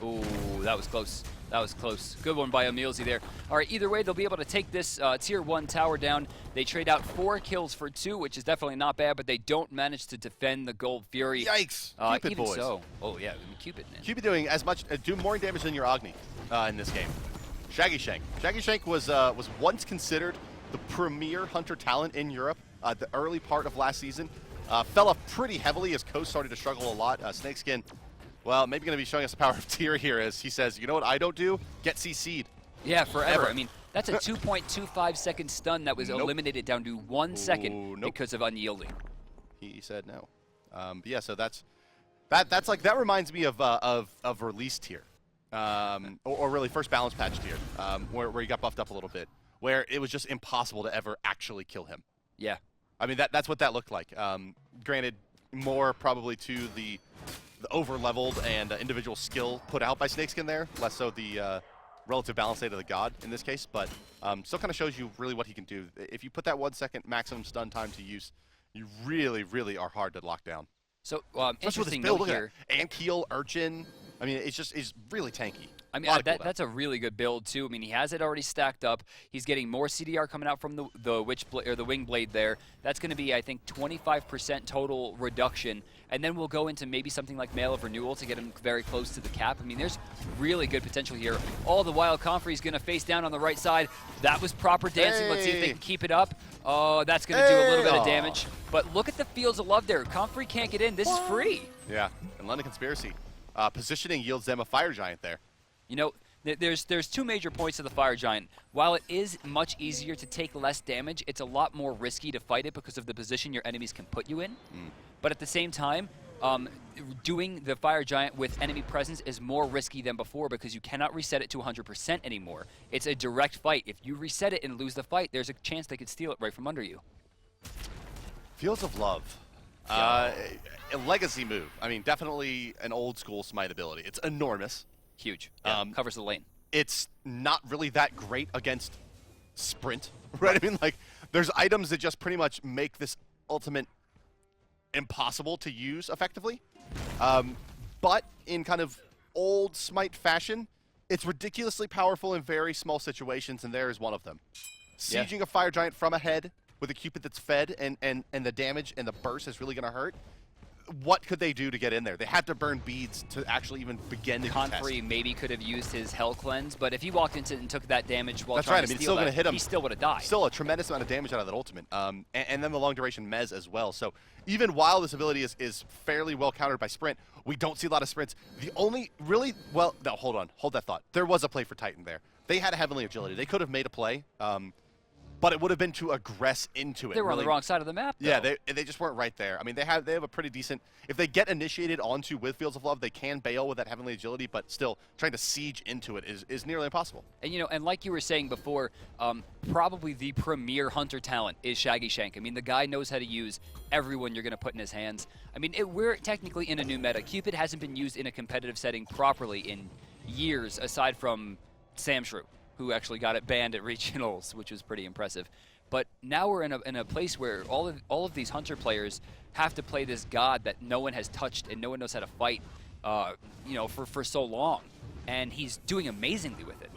B: Ooh, that was close. That was close. Good one by Emilzy there. All right, either way, they'll be able to take this Tier 1 tower down. They trade out 4 kills for 2, which is definitely not bad, but they don't manage to defend the Gold Fury.
A: Yikes. Cupid
B: even
A: boys.
B: So. Oh, yeah, Cupid, man.
A: Cupid doing as much, do more damage than your Agni in this game. Shaggy Shank. Shaggy Shank was once considered the premier hunter talent in Europe the early part of last season. Fell off pretty heavily as Coast started to struggle a lot. Snakeskin, well, maybe going to be showing us the power of tier here as he says, you know what I don't do? Get CC'd.
B: Yeah, forever. I mean, that's a 2.25 second stun that was eliminated down to 1 second because of unyielding.
A: He said no. But yeah, so that's like, that reminds me of release tier. Or really first balance patch tier, where he got buffed up a little bit, where it was just impossible to ever actually kill him.
B: Yeah.
A: I mean, that's what that looked like. Granted, more probably to the over-leveled and individual skill put out by Snakeskin there, less so the relative balance state of the god in this case, but still kind of shows you really what he can do. If you put that 1 second maximum stun time to use, you really, really are hard to lock down.
B: So,
A: especially with this build here. Antkeel, Urchin, I mean, it's really tanky.
B: I mean, that's a really good build too. I mean, he has it already stacked up. He's getting more CDR coming out from the wing blade there. That's going to be, I think, 25% total reduction, and then we'll go into maybe something like Mail of Renewal to get him very close to the cap. I mean, there's really good potential here. All the while, Confrey's going to face down on the right side. That was proper dancing. Let's see if they can keep it up. Oh, that's going to do a little bit of damage. But look at the Fields of Love there. Confrey can't get in. This is free.
A: Yeah, and London Conspiracy. Positioning yields them a Fire Giant there.
B: You know, there's 2 major points to the Fire Giant. While it is much easier to take less damage, it's a lot more risky to fight it because of the position your enemies can put you in. But at the same time, doing the Fire Giant with enemy presence is more risky than before because you cannot reset it to 100% anymore. It's a direct fight. If you reset it and lose the fight, there's a chance they could steal it right from under you.
A: Fields of Love. A legacy move. I mean, definitely an old school smite ability. It's enormous.
B: Huge. Yeah, covers the lane.
A: It's not really that great against sprint, right? I mean, like, there's items that just pretty much make this ultimate impossible to use effectively. But in kind of old smite fashion, it's ridiculously powerful in very small situations, and there is one of them. Sieging a Fire Giant from ahead with a Cupid that's fed and the damage and the burst is really going to hurt. What could they do to get in there? They had to burn beads to actually even begin to contest.
B: Confrey maybe could have used his Hell Cleanse, but if he walked into it and took that damage while
A: That's
B: trying
A: right.
B: to
A: I mean,
B: steal
A: it's still going to hit him.
B: He still would have died.
A: Still a tremendous amount of damage out of that ultimate. And then the long duration Mez as well. So even while this ability is fairly well countered by sprint, we don't see a lot of sprints. The only really, well, no, hold on. Hold that thought. There was a play for Titan there. They had a Heavenly Agility. They could have made a play. But it would have been to aggress into it.
B: They were on the wrong side of the map, though.
A: Yeah, they just weren't right there. I mean, they have a pretty decent... If they get initiated onto with Fields of Love, they can bail with that Heavenly Agility, but still, trying to siege into it is nearly impossible.
B: And, you know, and like you were saying before, probably the premier hunter talent is Shaggy Shank. I mean, the guy knows how to use everyone you're going to put in his hands. I mean, we're technically in a new meta. Cupid hasn't been used in a competitive setting properly in years, aside from Sam Shrew, who actually got it banned at regionals, which was pretty impressive. But now we're in a place where all of these hunter players have to play this god that no one has touched and no one knows how to fight, you know, for so long, and he's doing amazingly with it.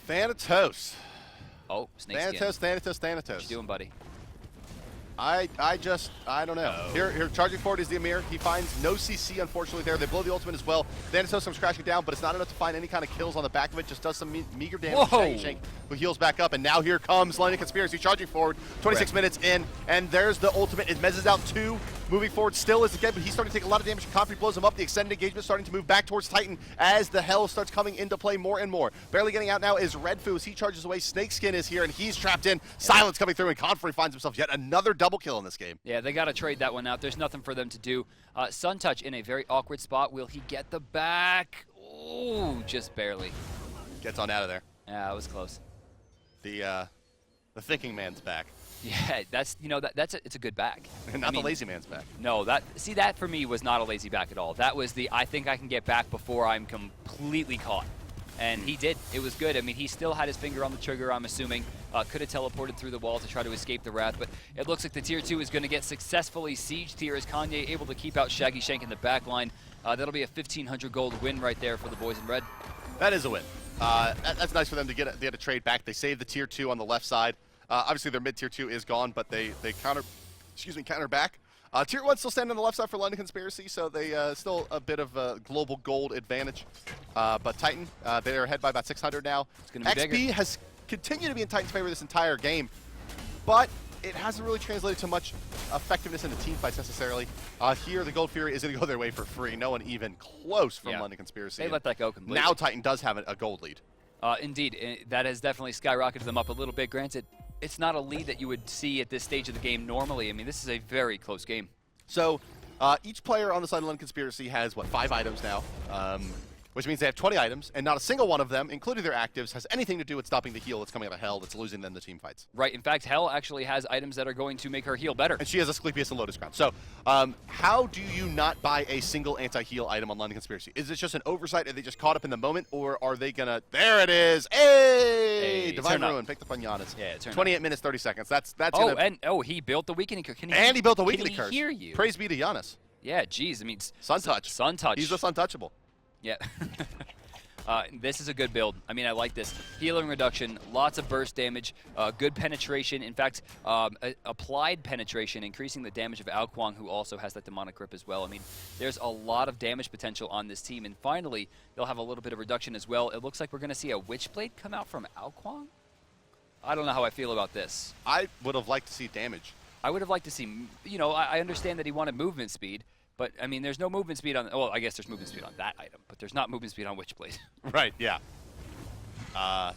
A: Thanatos.
B: Oh, Snakeskin.
A: Thanatos.
B: What you doing, buddy?
A: I don't know.
B: Oh.
A: Here, charging forward is the Amir. He finds no CC, unfortunately, there. They blow the ultimate as well. Thanatos comes crashing down, but it's not enough to find any kind of kills on the back of it. Just does some meager damage.
B: Whoa.
A: Shank, who heals back up, and now here comes London Conspiracy charging forward. 26 minutes in, and there's the ultimate. It mezzes out 2. moving forward still is again, but he's starting to take a lot of damage. Confrey blows him up. The extended engagement starting to move back towards Titan as the hell starts coming into play more and more. Barely getting out now is Redfoo as he charges away. Snakeskin is here, and he's trapped in. Silence coming through, and Confrey finds himself yet another double kill in this game.
B: Yeah, they got to trade that one out. There's nothing for them to do. Suntouch in a very awkward spot. Will he get the back? Ooh, just barely.
A: Gets on out of there.
B: Yeah, it was close.
A: The thinking man's back.
B: Yeah, that's it's a good back.
A: Not the lazy man's back.
B: No, that for me was not a lazy back at all. That was the I think I can get back before I'm completely caught. And he did. It was good. I mean, he still had his finger on the trigger, I'm assuming. Could have teleported through the wall to try to escape the Wrath, but it looks like the Tier 2 is going to get successfully sieged here as Kanye able to keep out Shaggy Shank in the back line. That'll be a 1,500 gold win right there for the boys in red.
A: That is a win. That's nice for them to get a trade back. They saved the Tier 2 on the left side. Obviously, their mid-Tier 2 is gone, but they counter back. Tier 1 still standing on the left side for London Conspiracy, so they still a bit of a global gold advantage. But Titan, they're ahead by about 600 now.
B: It's going to be
A: XP
B: bigger.
A: has continued to be in Titan's favor this entire game, but it hasn't really translated to much effectiveness in the team fights necessarily. Here, the Gold Fury is going to go their way for free. No one even close from London Conspiracy.
B: They let that go completely.
A: Now Titan does have a gold lead.
B: Indeed, that has definitely skyrocketed them up a little bit. Granted, it's not a lead that you would see at this stage of the game normally. I mean, this is a very close game.
A: So each player on the side of London Conspiracy has, 5 items now, which means they have 20 items, and not a single one of them, including their actives, has anything to do with stopping the heal that's coming out of Hell that's losing them the team fights.
B: Right. In fact, Hell actually has items that are going to make her heal better.
A: And she has Asclepius and Lotus Crown. So how do you not buy a single anti-heal item on London Conspiracy? Is it just an oversight? Are they just caught up in the moment? Or are they going to... There it is! Hey! Divine Ruin. Picked up on Giannis.
B: Yeah,
A: 28 minutes, 30 seconds. That's
B: he built the Weakening Curse.
A: And he built the Weakening Curse.
B: Can he hear you?
A: Praise be to Giannis.
B: Yeah, geez. I mean...
A: Suntouch.
B: Suntouch.
A: He's the Suntouchable.
B: Yeah. This is a good build. I mean, I like this. Healing reduction, lots of burst damage, good penetration. In fact, applied penetration, increasing the damage of Ao Kuang, who also has that demonic grip as well. I mean, there's a lot of damage potential on this team. And finally, they'll have a little bit of reduction as well. It looks like we're going to see a Witchblade come out from Ao Kuang. I don't know how I feel about this.
A: I would have liked to see damage.
B: I would have liked to see, I understand that he wanted movement speed. But, I mean, there's no movement speed on... Well, I guess there's movement speed on that item, but there's not movement speed on Witchblade.
A: Right, yeah.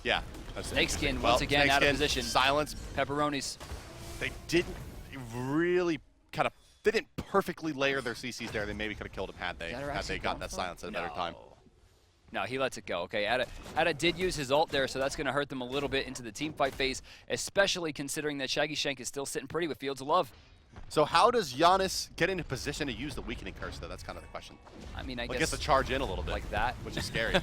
A: Yeah.
B: Snakeskin, once again, out of position.
A: Silence.
B: Pepperonis.
A: They didn't really they didn't perfectly layer their CCs there. They maybe could have killed him had they gotten that silence at a better time.
B: No, he lets it go. Okay, Ada did use his ult there, so that's going to hurt them a little bit into the team fight phase, especially considering that Shaggy Shank is still sitting pretty with Fields of Love.
A: So how does Giannis get into position to use the Weakening Curse, though? That's kind of the question.
B: I mean, I
A: guess...
B: guess...
A: to charge in a little bit.
B: Like that.
A: Which is scary.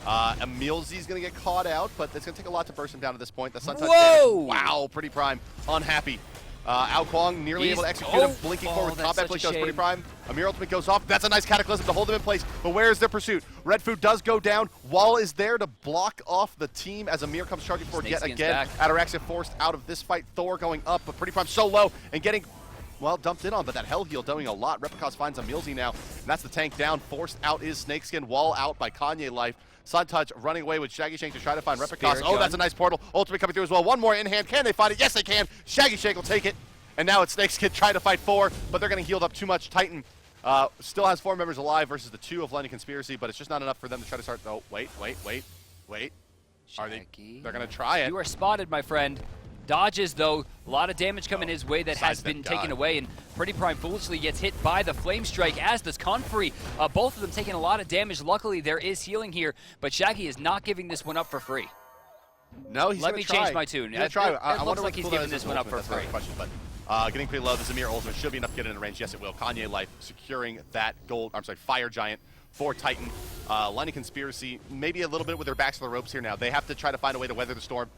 A: Emilzi's going to get caught out, but it's going to take a lot to burst him down at this point. The Suntouch damage. Wow, Pretty Prime. Unhappy. Ao Kuang nearly able to execute him. Blinking forward with Combat Blink goes Pretty Prime. Amir Ultimate goes off. That's a nice Cataclysm to hold him in place, but where is their pursuit? Redfoo does go down. Wall is there to block off the team as Amir comes charging forward yet again. Ataraxia forced out of this fight. Thor going up, but Pretty Prime so low and getting... dumped in on, but that Hell Heal doing a lot. Replicas finds Emilzi now, and that's the tank down. Forced out is Snakeskin. Wall out by Kanye Life. Suntouch running away with Shaggy Shank to try to find Replicas. Oh, that's a nice portal. Ultimate coming through as well. One more in hand. Can they find it? Yes, they can. Shaggy Shank will take it. And now it's Snakeskin trying to fight 4, but they're getting healed up too much. Titan still has 4 members alive versus the 2 of London Conspiracy, but it's just not enough for them to try to start. Oh, wait.
B: Shaggy.
A: They're going to try it.
B: You are spotted, my friend. Dodges, though. A lot of damage coming his way that has been taken away, and Pretty Prime foolishly gets hit by the Flame Strike, as does Confrey. Both of them taking a lot of damage. Luckily, there is healing here, but Shaggy is not giving this one up for free.
A: No, he's
B: Let me change my tune.
A: It
B: looks like he's giving this one up for free.
A: Question, but getting pretty low. This Amir Ultimate should be enough to get in range. Yes, it will. Kanye Life securing that Fire Giant for Titan. London Conspiracy, maybe a little bit with their backs to the ropes here now. They have to try to find a way to weather the storm.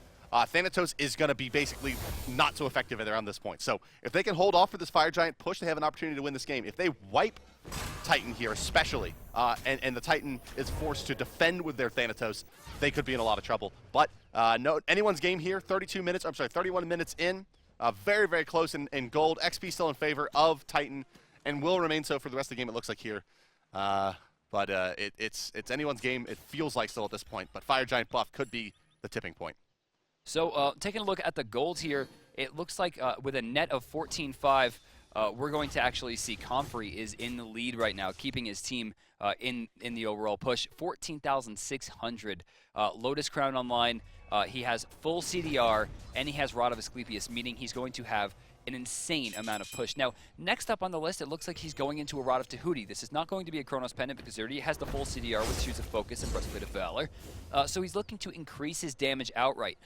A: Thanatos is going to be basically not so effective around this point. So if they can hold off for this Fire Giant push, they have an opportunity to win this game. If they wipe Titan here especially, and the Titan is forced to defend with their Thanatos, they could be in a lot of trouble. But no, anyone's game here, 31 minutes in. Very, very close in gold. XP still in favor of Titan and will remain so for the rest of the game, it looks like here. But it's anyone's game, it feels like still at this point. But Fire Giant buff could be the tipping point.
B: So taking a look at the gold here, it looks like with a net of 14.5, we're going to actually see Comfrey is in the lead right now, keeping his team in the overall push. 14,600. Lotus Crown online. He has full CDR, and he has Rod of Asclepius, meaning he's going to have an insane amount of push. Now, next up on the list, it looks like he's going into a Rod of Tahuti. This is not going to be a Chronos Pendant because he already has the full CDR with Shoes of Focus and Breastplate of Valor. So he's looking to increase his damage outright.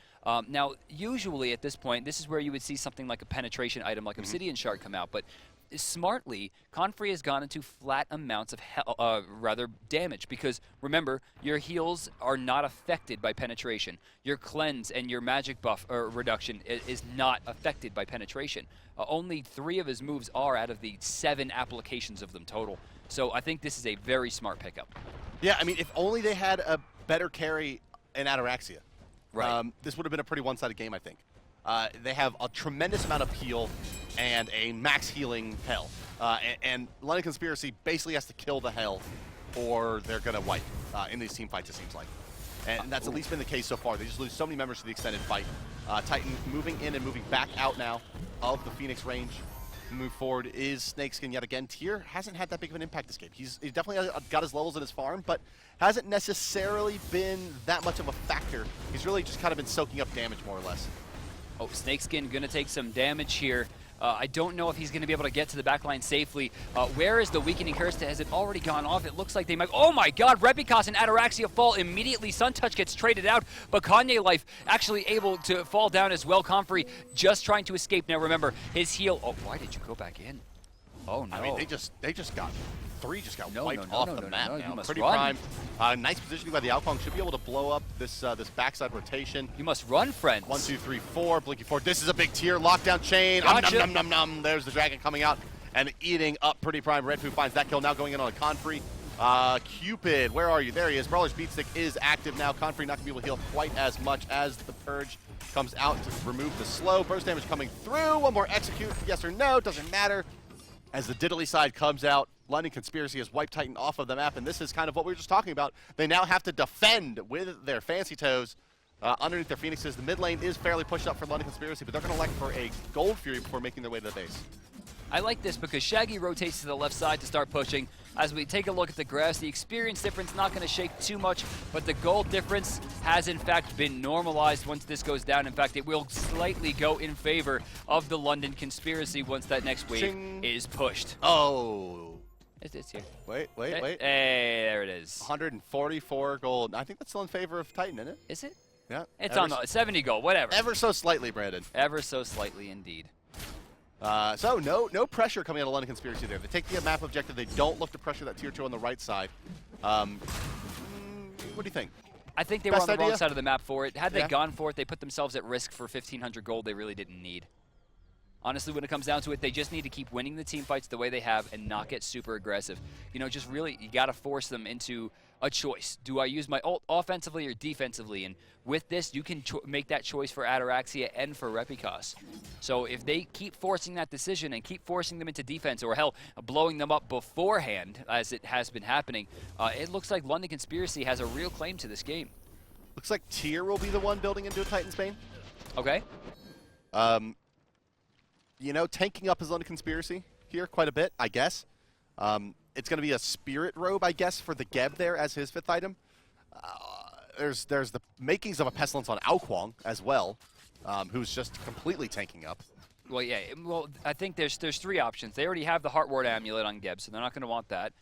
B: Now, usually at this point, this is where you would see something like a penetration item like Obsidian Shard come out, but smartly, Confrey has gone into flat amounts of damage because remember, your heals are not affected by penetration. Your cleanse and your magic buff reduction is not affected by penetration. Only 3 of his moves are out of the 7 applications of them total. So I think this is a very smart pickup.
A: Yeah, I mean, if only they had a better carry in Ataraxia.
B: Right.
A: This would have been a pretty one-sided game, I think. They have a tremendous amount of heal and a max healing Hell. And London Conspiracy basically has to kill the Hell or they're going to wipe in these team fights, it seems like. And that's at least been the case so far. They just lose so many members to the extended fight. Titan moving in and moving back out now of the Phoenix range. Move forward is Snakeskin yet again. Tier hasn't had that big of an impact this game. He's definitely got his levels in his farm, but hasn't necessarily been that much of a factor. He's really just kind of been soaking up damage more or less.
B: Oh, Snakeskin going to take some damage here. I don't know if he's going to be able to get to the backline safely. Where is the Weakening Curse? Has it already gone off? It looks like they might... Oh my god, Repicos and Ataraxia fall immediately. Suntouch gets traded out, but Kanye Life actually able to fall down as well. Comfrey just trying to escape. Now remember, his heal... Oh, why did you go back in? Oh no.
A: I mean, they just got... 3 just got wiped
B: off
A: the map now.
B: You must
A: Pretty
B: run.
A: prime. Nice positioning by the Alcong. Should be able to blow up this this backside rotation.
B: You must run, friends.
A: 1, 2, 3, 4. Blinky 4. This is a big tier. Lockdown chain.
B: Gotcha.
A: Nom, nom, nom, nom. There's the dragon coming out and eating up Pretty Prime. Red Foo finds that kill. Now going in on a Confrey. Cupid, where are you? There he is. Brawler's Beatstick is active now. Confrey not going to be able to heal quite as much as the Purge comes out to remove the slow. Burst damage coming through. One more execute. Yes or no. Doesn't matter. As the diddly side comes out, London Conspiracy has wiped Titan off of the map, and this is kind of what we were just talking about. They now have to defend with their fancy toes underneath their Phoenixes. The mid lane is fairly pushed up for London Conspiracy, but they're going to elect for a Gold Fury before making their way to the base.
B: I like this because Shaggy rotates to the left side to start pushing. As we take a look at the graphs, the experience difference not going to shake too much, but the gold difference has in fact been normalized once this goes down. In fact, it will slightly go in favor of the London Conspiracy once that next wave is pushed.
A: Oh.
B: It's here.
A: Wait.
B: Hey, there it is.
A: 144 gold. I think that's still in favor of Titan, isn't it?
B: Is it?
A: Yeah.
B: It's on the 70 gold, whatever.
A: Ever so slightly, Brandon.
B: Ever so slightly indeed.
A: So no pressure coming out of London Conspiracy there. They take the map objective. They don't look to pressure that tier 2 on the right side. What do you think?
B: I think they were on the wrong side of the map for it. Had they
A: Yeah.
B: gone for it, they put themselves at risk for 1,500 gold they really didn't need. Honestly, when it comes down to it, they just need to keep winning the team fights the way they have and not get super aggressive. You know, just really, you got to force them into a choice. Do I use my ult offensively or defensively? And with this, you can make that choice for Ataraxia and for Repicos. So if they keep forcing that decision and keep forcing them into defense, or hell, blowing them up beforehand, as it has been happening, it looks like London Conspiracy has a real claim to this game.
A: Looks like Tier will be the one building into a Titan's Bane.
B: Okay.
A: You know, tanking up his London Conspiracy here quite a bit, I guess. It's going to be a Spirit Robe, I guess, for the Geb there as his 5th item. There's the makings of a Pestilence on Aokwang as well, who's just completely tanking up.
B: Well, yeah. Well, I think there's 3 options. They already have the Heartward Amulet on Geb, so they're not going to want that.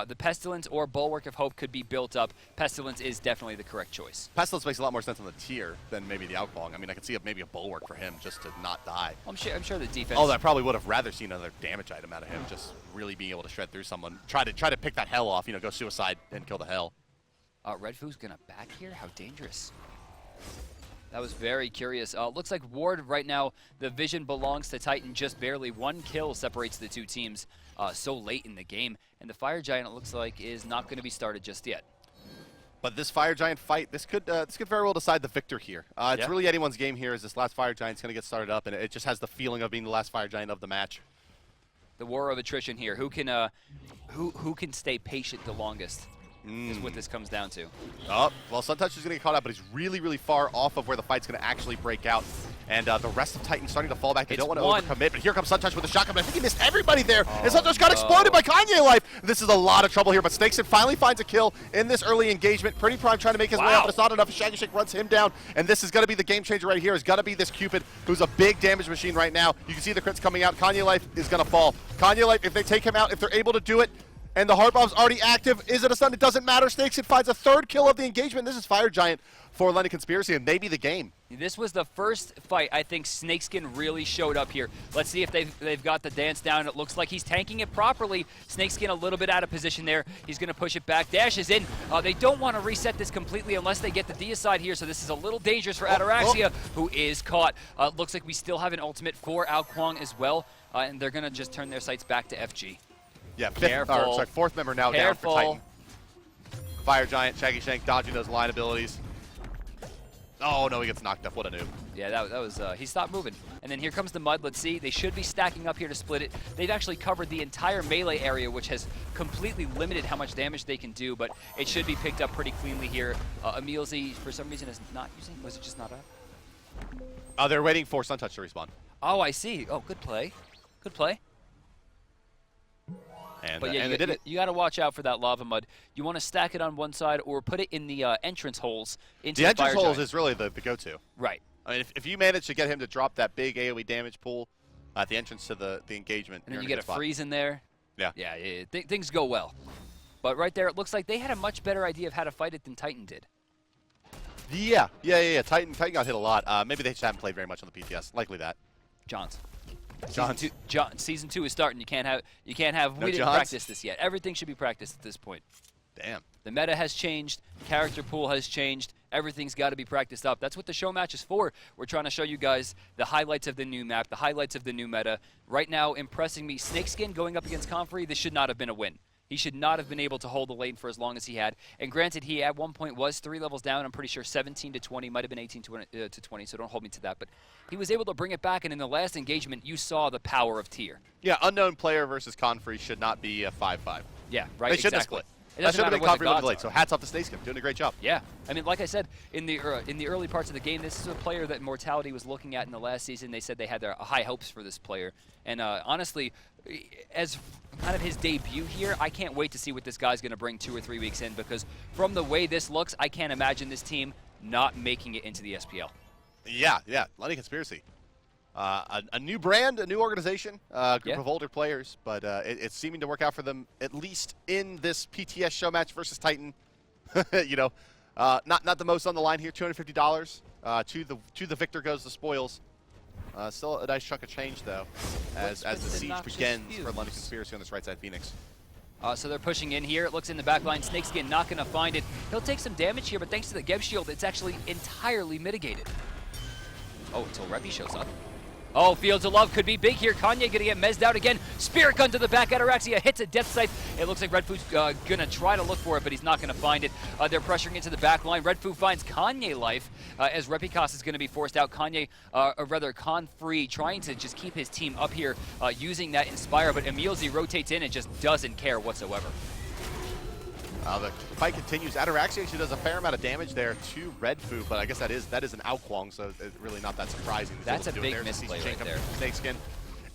B: The Pestilence or Bulwark of Hope could be built up. Pestilence is definitely the correct choice.
A: Pestilence makes a lot more sense on the tier than maybe the Aokwang. I mean, I could see maybe a Bulwark for him just to not die.
B: I'm sure the defense...
A: Although I probably would have rather seen another damage item out of him, just really being able to shred through someone. Try to pick that Hell off, you know, go suicide and kill the Hell.
B: Red Foo's going to back here? How dangerous. That was very curious. Looks like Ward right now, the vision belongs to Titan. Just barely 1 kill separates the 2 teams so late in the game. And the Fire Giant, it looks like, is not going to be started just yet.
A: But this Fire Giant fight, this could very well decide the victor here. It's really anyone's game here as this last Fire Giant's going to get started up, and it just has the feeling of being the last Fire Giant of the match.
B: The war of attrition here. Who can stay patient the longest? is what this comes down to.
A: Oh, well, Suntouch is going to get caught out, but he's really, really far off of where the fight's going to actually break out. And the rest of Titan starting to fall back. They don't want to overcommit, but here comes Suntouch with a shotgun. But I think he missed everybody there. And Suntouch got exploded by Kanye Life. This is a lot of trouble here, but Snakeskin finally finds a kill in this early engagement. Pretty Prime trying to make his way up, but it's not enough. Shaggy Shake runs him down, and this is going to be the game changer right here. It's going to be this Cupid, who's a big damage machine right now. You can see the crits coming out. Kanye Life is going to fall. Kanye Life, if they take him out, if they're able to do it, and the Heart Bomb's already active, is it a stun? It doesn't matter. Snakeskin finds a third kill of the engagement. This is Fire Giant for London Conspiracy, and maybe the game.
B: This was the first fight I think Snakeskin really showed up here. Let's see if they've got the dance down. It looks like he's tanking it properly. Snakeskin a little bit out of position there. He's going to push it back. Dashes in. They don't want to reset this completely unless they get the deicide here, so this is a little dangerous for Ataraxia, who is caught. Looks like we still have an ultimate for Ao Kwang as well, and they're going to just turn their sights back to FG.
A: Yeah, fourth member now down for Titan. Fire Giant, Shaggy Shank dodging those line abilities. Oh, no, he gets knocked up. What a noob.
B: Yeah, that was, he stopped moving. And then here comes the mud. Let's see. They should be stacking up here to split it. They've actually covered the entire melee area, which has completely limited how much damage they can do, but it should be picked up pretty cleanly here. Emilzy, for some reason, is not using. Was it just not up?
A: They're waiting for Suntouch to respawn.
B: Oh, I see. Oh, good play. Good play. But yeah,
A: they did it.
B: You got to watch out for that lava mud. You want to stack it on one side or put it in the entrance holes into the
A: entrance
B: Fire
A: holes
B: Giant.
A: is really the go-to.
B: Right.
A: I mean, if you manage to get him to drop that big AoE damage pool at the entrance to the engagement,
B: and then you get a freeze in there.
A: Yeah.
B: Yeah, things go well. But right there, it looks like they had a much better idea of how to fight it than Titan did.
A: Yeah. Titan got hit a lot. Maybe they just haven't played very much on the PTS. Likely that.
B: Johns.
A: Season
B: 2 is starting. You can't have. We didn't practice this yet. Everything should be practiced at this point.
A: Damn.
B: The meta has changed. Character pool has changed. Everything's got to be practiced up. That's what the show match is for. We're trying to show you guys the highlights of the new map, the highlights of the new meta. Right now, impressing me. Snakeskin going up against Comfrey. This should not have been a win. He should not have been able to hold the lane for as long as he had. And granted, he at one point was 3 levels down. I'm pretty sure 17 to 20, might have been 18 to 20, so don't hold me to that. But he was able to bring it back, and in the last engagement, you saw the power of tier.
A: Yeah, unknown player versus Confrey should not be a 5-5.
B: Yeah, right,
A: They shouldn't have split. That should have been Confrey limited late, so hats off to Snakeskin, doing a great job.
B: Yeah, I mean, like I said, in the early parts of the game, this is a player that Mortality was looking at in the last season. They said they had their high hopes for this player. And honestly, as kind of his debut here, I can't wait to see what this guy's going to bring 2 or 3 weeks in, because from the way this looks, I can't imagine this team not making it into the SPL.
A: Yeah, London Conspiracy. A new brand, a new organization, group of older players, but it's seeming to work out for them, at least in this PTS show match versus Titan. Not the most on the line here, $250. To the victor goes the spoils. Still a nice chunk of change, though, as the siege begins for London Conspiracy on this right side, Phoenix.
B: So they're pushing in here. It looks in the back line. Snakeskin not going to find it. He'll take some damage here, but thanks to the Geb shield, it's actually entirely mitigated. Oh, until Reppy shows up. Oh, Fields of Love could be big here. Kanye gonna get mezzed out again. Spirit gun to the back. Ataraxia hits a death sight. It looks like Red Foo's gonna try to look for it, but he's not gonna find it. They're pressuring into the back line. Red Foo finds Kanye life as Repikas is gonna be forced out. Kanye, or rather Con-Free, trying to just keep his team up here using that Inspire, but Emilzy rotates in and just doesn't care whatsoever.
A: The fight continues. Ataraxia actually does a fair amount of damage there to Red Foo, but I guess that is an Ao Kwang, so it's really not that surprising.
B: That's a big misplay right there.
A: Snakeskin.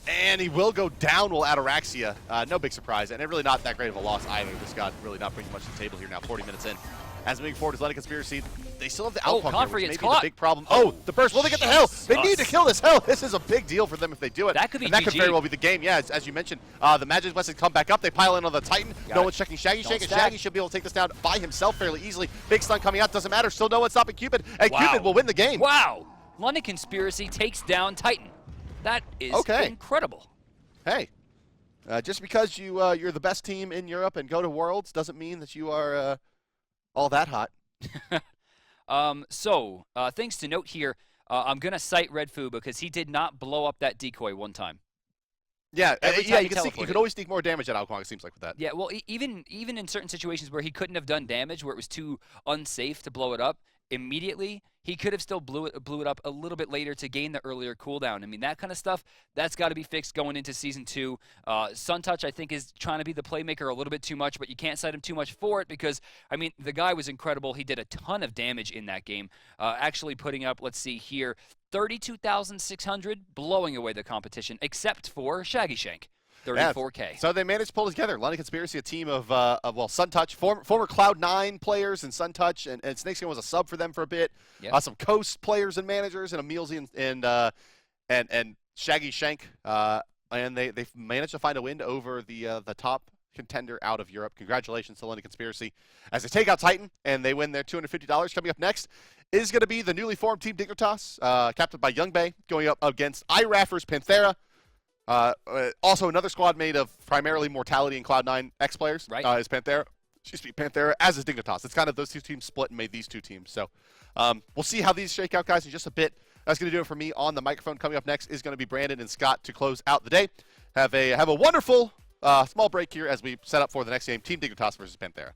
A: And he will go down while Ataraxia. No big surprise, and really not that great of a loss either. This guy really not bringing much to the table here now, 40 minutes in. As moving forward is London Conspiracy. They still have the Ao Kwang here, which may be the big problem. Oh, the burst. Will they get the hell? They need to kill this hell. This is a big deal for them if they do it.
B: That could be
A: and that
B: GG.
A: could very well be the game. Yeah, as you mentioned, the Magic Blessings come back up. They pile in on the Titan. No one's checking Shaggy Shake, and Shaggy should be able to take this down by himself fairly easily. Big stun coming out. Doesn't matter. Still no one stopping Cupid. And Cupid will win the game.
B: Wow. London Conspiracy takes down Titan. That is incredible.
A: Hey, just because you're the best team in Europe and go to Worlds doesn't mean that you are all that hot.
B: Things to note here. I'm going to cite Red Foo because he did not blow up that decoy one time.
A: Yeah, you can always sneak more damage at Ao Kwang, it seems like, with that.
B: Yeah, well, even in certain situations where he couldn't have done damage, where it was too unsafe to blow it up, immediately, he could have still blew it up a little bit later to gain the earlier cooldown. I mean, that kind of stuff, that's got to be fixed going into Season 2. Suntouch, I think, is trying to be the playmaker a little bit too much, but you can't cite him too much for it because, I mean, the guy was incredible. He did a ton of damage in that game, actually putting up, let's see here, 32,600, blowing away the competition, except for Shaggy Shank. 34K.
A: Yeah, so they managed to pull together. London Conspiracy, a team of Suntouch, former Cloud9 players in Suntouch, and Snakeskin was a sub for them for a bit.
B: Yep.
A: Some Coast players and managers, and Emilzy and Shaggy Shank, and they've managed to find a win over the top contender out of Europe. Congratulations to London Conspiracy as they take out Titan and they win their $250. Coming up next is going to be the newly formed Team Dignitas, captained by Young Bay, going up against iRaffer's Panthera. Also, another squad made of primarily Mortality and Cloud9 X players is Panthera. Panthera, as is Dignitas. It's kind of those two teams split and made these two teams. So we'll see how these shake out, guys, in just a bit. That's going to do it for me on the microphone. Coming up next is going to be Brandon and Scott to close out the day. Have a wonderful small break here as we set up for the next game, Team Dignitas versus Panthera.